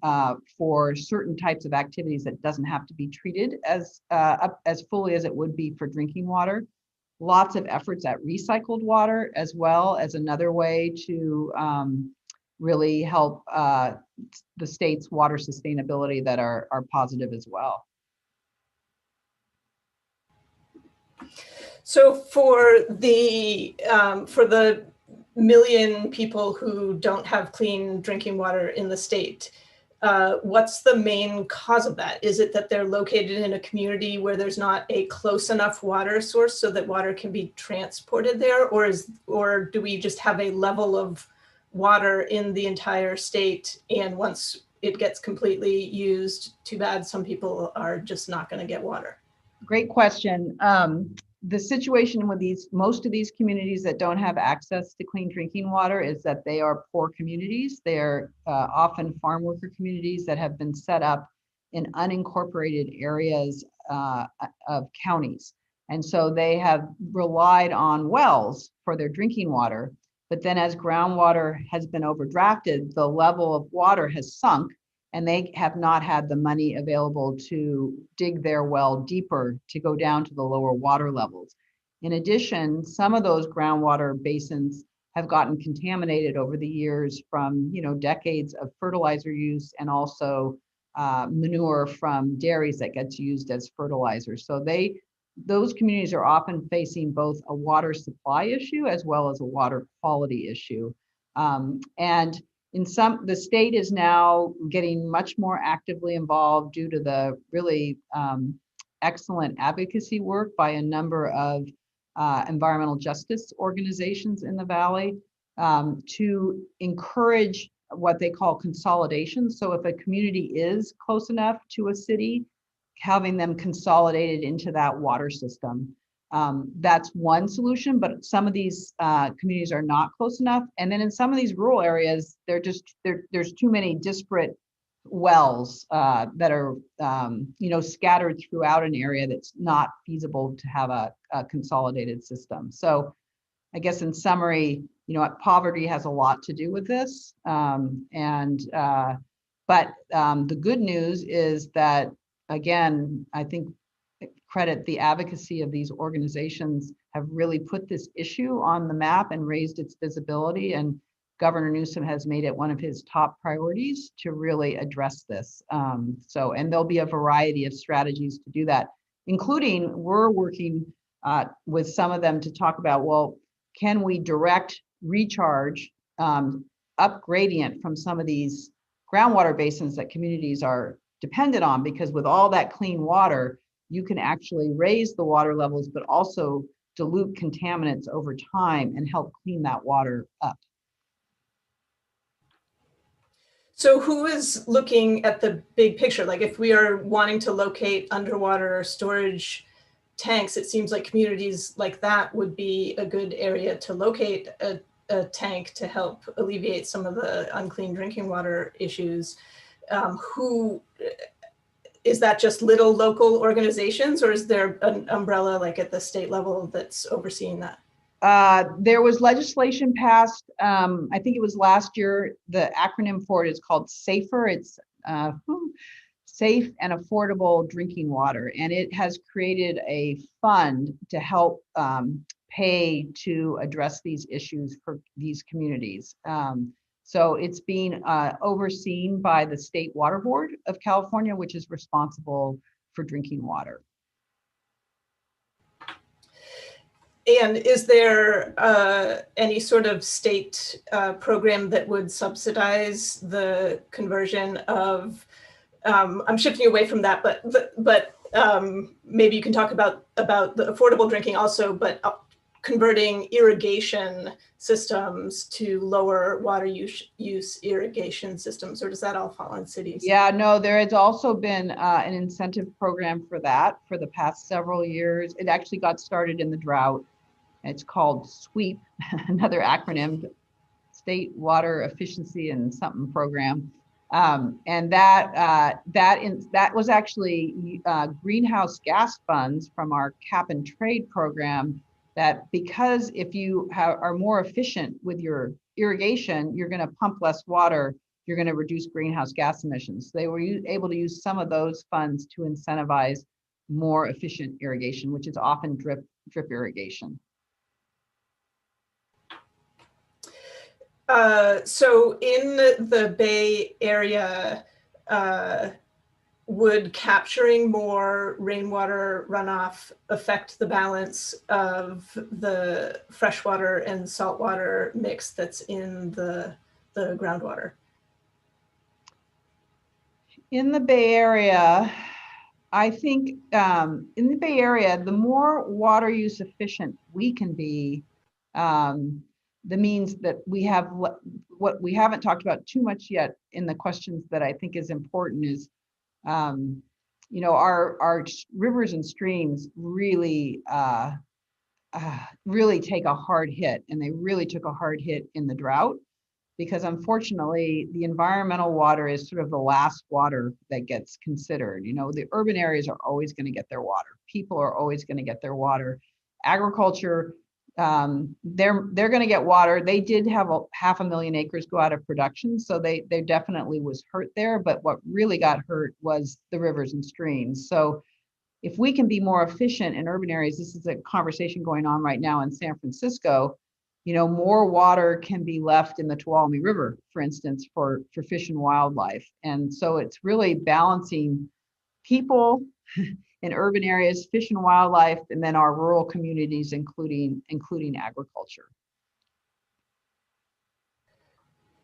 for certain types of activities that doesn't have to be treated as fully as it would be for drinking water. Lots of efforts at recycled water as well as another way to really help the state's water sustainability that are positive as well. So for the million people who don't have clean drinking water in the state, what's the main cause of that? Is it that they're located in a community where there's not a close enough water source so that water can be transported there? Or do we just have a level of water in the entire state, and once it gets completely used, too bad, some people are just not going to get water? Great question. The situation with most of these communities that don't have access to clean drinking water is that they are poor communities. They're often farm worker communities that have been set up in unincorporated areas of counties. And so they have relied on wells for their drinking water. But then as groundwater has been overdrafted, the level of water has sunk, and they have not had the money available to dig their well deeper to go down to the lower water levels. In addition, some of those groundwater basins have gotten contaminated over the years from, you know, decades of fertilizer use, and also manure from dairies that gets used as fertilizer. So those communities are often facing both a water supply issue as well as a water quality issue. And the state is now getting much more actively involved due to the really excellent advocacy work by a number of environmental justice organizations in the Valley to encourage what they call consolidation. So if a community is close enough to a city, having them consolidated into that water system. That's one solution, but some of these communities are not close enough. And then in some of these rural areas, there's too many disparate wells that are you know, scattered throughout an area that's not feasible to have a consolidated system. So I guess in summary, you know, poverty has a lot to do with this. But the good news is that again, I think credit the advocacy of these organizations have really put this issue on the map and raised its visibility. And Governor Newsom has made it one of his top priorities to really address this. And there'll be a variety of strategies to do that, including we're working with some of them to talk about, well, can we direct recharge up gradient from some of these groundwater basins that communities are dependent on? Because with all that clean water, you can actually raise the water levels, but also dilute contaminants over time and help clean that water up. So who is looking at the big picture? Like if we are wanting to locate underwater storage tanks, it seems like communities like that would be a good area to locate a tank to help alleviate some of the unclean drinking water issues. Who is that? Just little local organizations, or is there an umbrella like at the state level that's overseeing that? There was legislation passed, I think it was last year. The acronym for it is called SAFER. It's Safe and Affordable Drinking Water. And it has created a fund to help pay to address these issues for these communities. So it's being overseen by the State Water Board of California, which is responsible for drinking water. And is there any sort of state program that would subsidize the conversion of, I'm shifting away from that, but maybe you can talk about the affordable drinking also, but converting irrigation systems to lower water use irrigation systems, or does that all fall on cities? Yeah, no, there has also been an incentive program for that for the past several years. It actually got started in the drought. It's called SWEEP, another acronym, State Water Efficiency and something program. And that was actually greenhouse gas funds from our cap and trade program, that because if you are more efficient with your irrigation, you're going to pump less water, you're going to reduce greenhouse gas emissions. They were able to use some of those funds to incentivize more efficient irrigation, which is often drip irrigation. So in the Bay Area, would capturing more rainwater runoff affect the balance of the freshwater and saltwater mix that's in the groundwater? In the Bay Area, I think in the Bay Area, the more water use efficient we can be, the means that we have. What we haven't talked about too much yet in the questions that I think is important is, our rivers and streams really take a hard hit, and they really took a hard hit in the drought, because unfortunately the environmental water is sort of the last water that gets considered. The urban areas are always going to get their water. People are always going to get their water. Agriculture, they're going to get water. They did have 500,000 acres go out of production, so they definitely was hurt there. But what really got hurt was the rivers and streams. So if we can be more efficient in urban areas, this is a conversation going on right now in San Francisco. More water can be left in the Tuolumne River, for instance, for fish and wildlife. And so it's really balancing people in urban areas, fish and wildlife, and then our rural communities, including agriculture.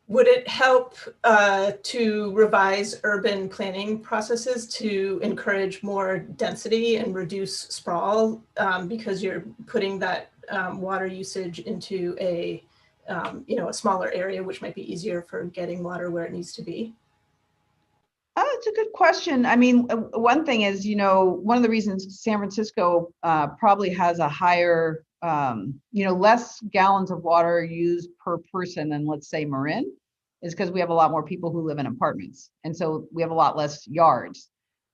Would it help to revise urban planning processes to encourage more density and reduce sprawl, because you're putting that water usage into a smaller area, which might be easier for getting water where it needs to be? It's a good question. I mean, one thing is, one of the reasons San Francisco probably has a higher, less gallons of water used per person than, let's say, Marin, is because we have a lot more people who live in apartments. And so we have a lot less yards.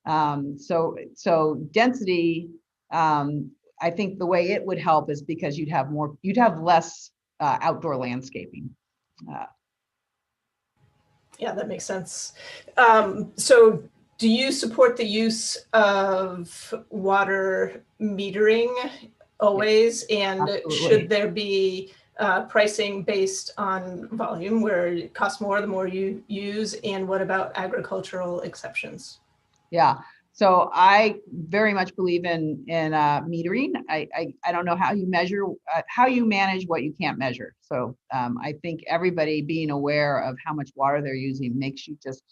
So density, I think the way it would help is because you'd have less outdoor landscaping. Yeah, that makes sense. So Do you support the use of water metering always? And Absolutely. should there be pricing based on volume where it costs more the more you use? And what about agricultural exceptions? Yeah. So I very much believe in metering. I don't know how you measure, how you manage what you can't measure. So I think everybody being aware of how much water they're using makes you just,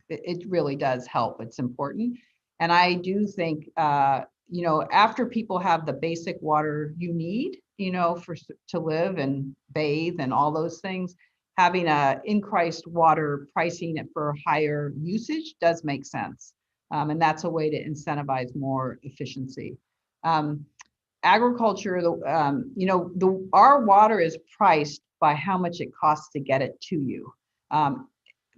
it really does help. It's important. And I do think, after people have the basic water you need, to live and bathe and all those things, having a increased water pricing for higher usage does make sense. And that's a way to incentivize more efficiency. Agriculture, our water is priced by how much it costs to get it to you.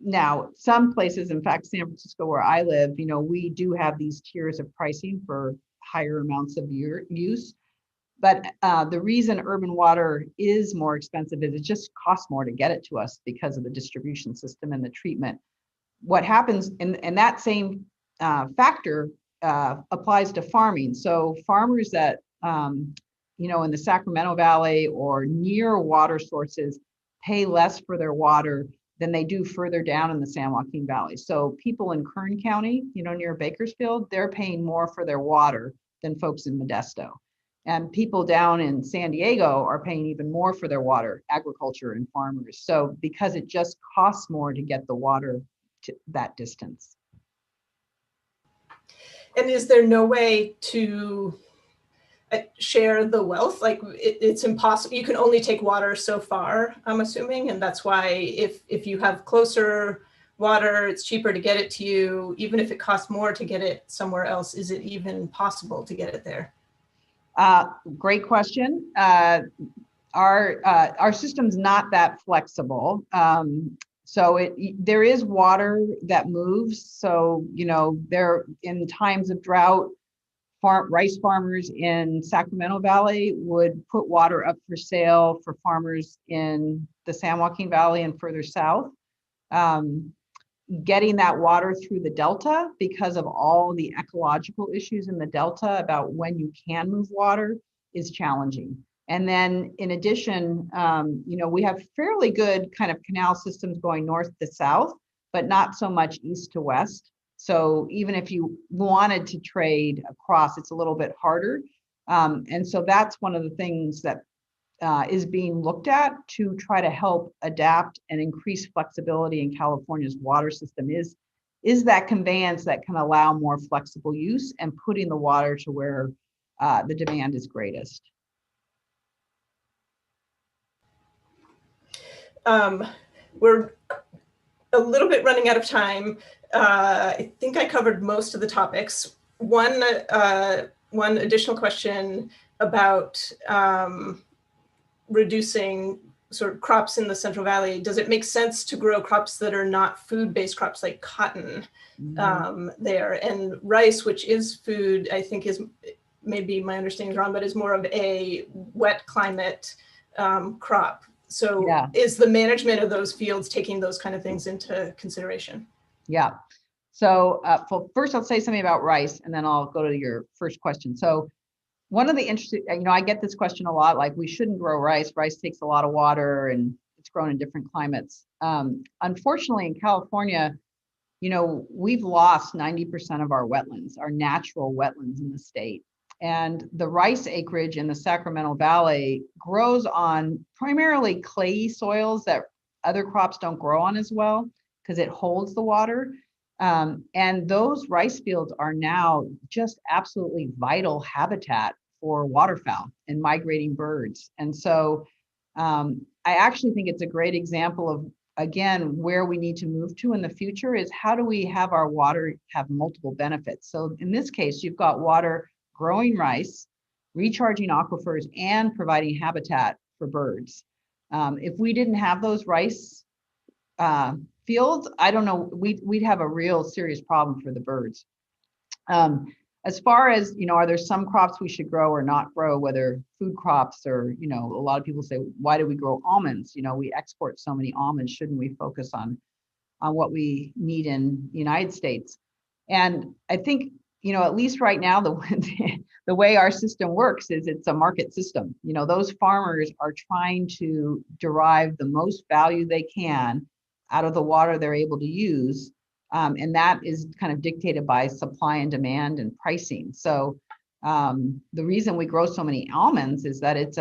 Now, some places, in fact, San Francisco, where I live, we do have these tiers of pricing for higher amounts of use. But the reason urban water is more expensive is it just costs more to get it to us because of the distribution system and the treatment. What happens, and that same factor applies to farming. So farmers that, in the Sacramento Valley or near water sources pay less for their water than they do further down in the San Joaquin Valley. So people in Kern County, near Bakersfield, they're paying more for their water than folks in Modesto. And people down in San Diego are paying even more for their water, agriculture and farmers. So because it just costs more to get the water to that distance. And is there no way to share the wealth? Like it's impossible. You can only take water so far, I'm assuming. And that's why if you have closer water, it's cheaper to get it to you. Even if it costs more to get it somewhere else, is it even possible to get it there? Great question. Our system's not that flexible. So there is water that moves. So, there in times of drought, rice farmers in Sacramento Valley would put water up for sale for farmers in the San Joaquin Valley and further south. Getting that water through the Delta, because of all the ecological issues in the Delta about when you can move water, is challenging. And then in addition, we have fairly good kind of canal systems going north to south, but not so much east to west. So even if you wanted to trade across, it's a little bit harder. And so that's one of the things that is being looked at to try to help adapt and increase flexibility in California's water system is that conveyance that can allow more flexible use and putting the water to where the demand is greatest. We're a little bit running out of time. I think I covered most of the topics. One additional question about reducing sort of crops in the Central Valley. Does it make sense to grow crops that are not food-based crops like cotton there? And rice, which is food, I think is, maybe my understanding is wrong, but is more of a wet climate crop. So yeah. Is the management of those fields taking those kind of things into consideration? Yeah. So first I'll say something about rice and then I'll go to your first question. So one of the interesting, I get this question a lot, like we shouldn't grow rice. Rice takes a lot of water and it's grown in different climates. Unfortunately in California, we've lost 90% of our wetlands, our natural wetlands in the state. And the rice acreage in the Sacramento Valley grows on primarily clayey soils that other crops don't grow on as well because it holds the water. And those rice fields are now just absolutely vital habitat for waterfowl and migrating birds. And so I actually think it's a great example of, again, where we need to move to in the future is how do we have our water have multiple benefits? So in this case, you've got water growing rice, recharging aquifers, and providing habitat for birds. If we didn't have those rice fields, I don't know, we'd have a real serious problem for the birds. As far as, are there some crops we should grow or not grow, whether food crops or, a lot of people say, why do we grow almonds? We export so many almonds, shouldn't we focus on what we need in the United States? And I think, at least right now, the way our system works is it's a market system. Those farmers are trying to derive the most value they can out of the water they're able to use. And that is kind of dictated by supply and demand and pricing. So the reason we grow so many almonds is that it's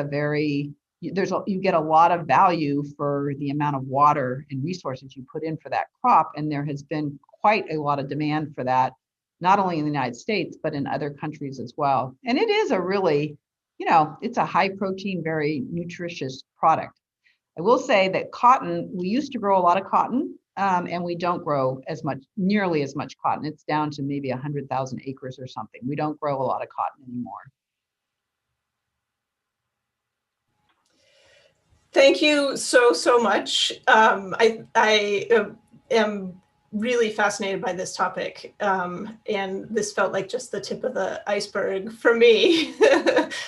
you get a lot of value for the amount of water and resources you put in for that crop. And there has been quite a lot of demand for that, not only in the United States, but in other countries as well. And it is a really, it's a high protein, very nutritious product. I will say that cotton, we used to grow a lot of cotton, and we don't grow nearly as much cotton. It's down to maybe 100,000 acres or something. We don't grow a lot of cotton anymore. Thank you so much. I am really fascinated by this topic, and this felt like just the tip of the iceberg for me.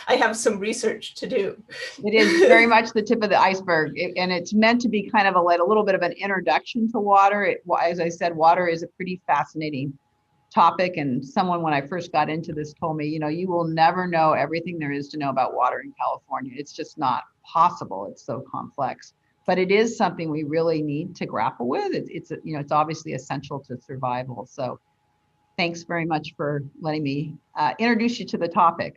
I have some research to do. It is very much the tip of the iceberg, and it's meant to be kind of a little bit of an introduction to water. As I said, water is a pretty fascinating topic, and someone, when I first got into this, told me, you will never know everything there is to know about water in California. It's just not possible. It's so complex. But it is something we really need to grapple with. It's obviously essential to survival. So thanks very much for letting me introduce you to the topic.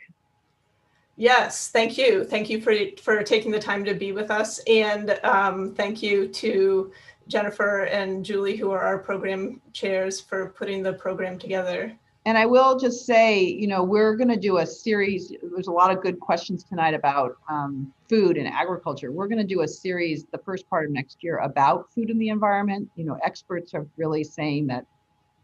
Yes, thank you. Thank you for taking the time to be with us. And thank you to Jennifer and Julie, who are our program chairs, for putting the program together. And I will just say, we're going to do a series. There's a lot of good questions tonight about food and agriculture. We're going to do a series the first part of next year about food and the environment. Experts are really saying that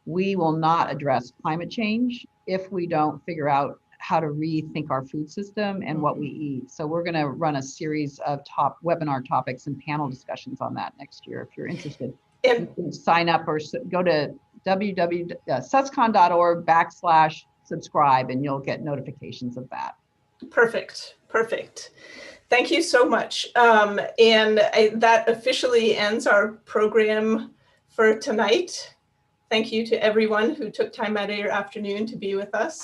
we will not address climate change if we don't figure out how to rethink our food system and what we eat. So we're going to run a series of top webinar topics and panel discussions on that next year. If you're interested, you can sign up or go to suscon.org/subscribe, and you'll get notifications of that. Perfect. Thank you so much. And that officially ends our program for tonight. Thank you to everyone who took time out of your afternoon to be with us.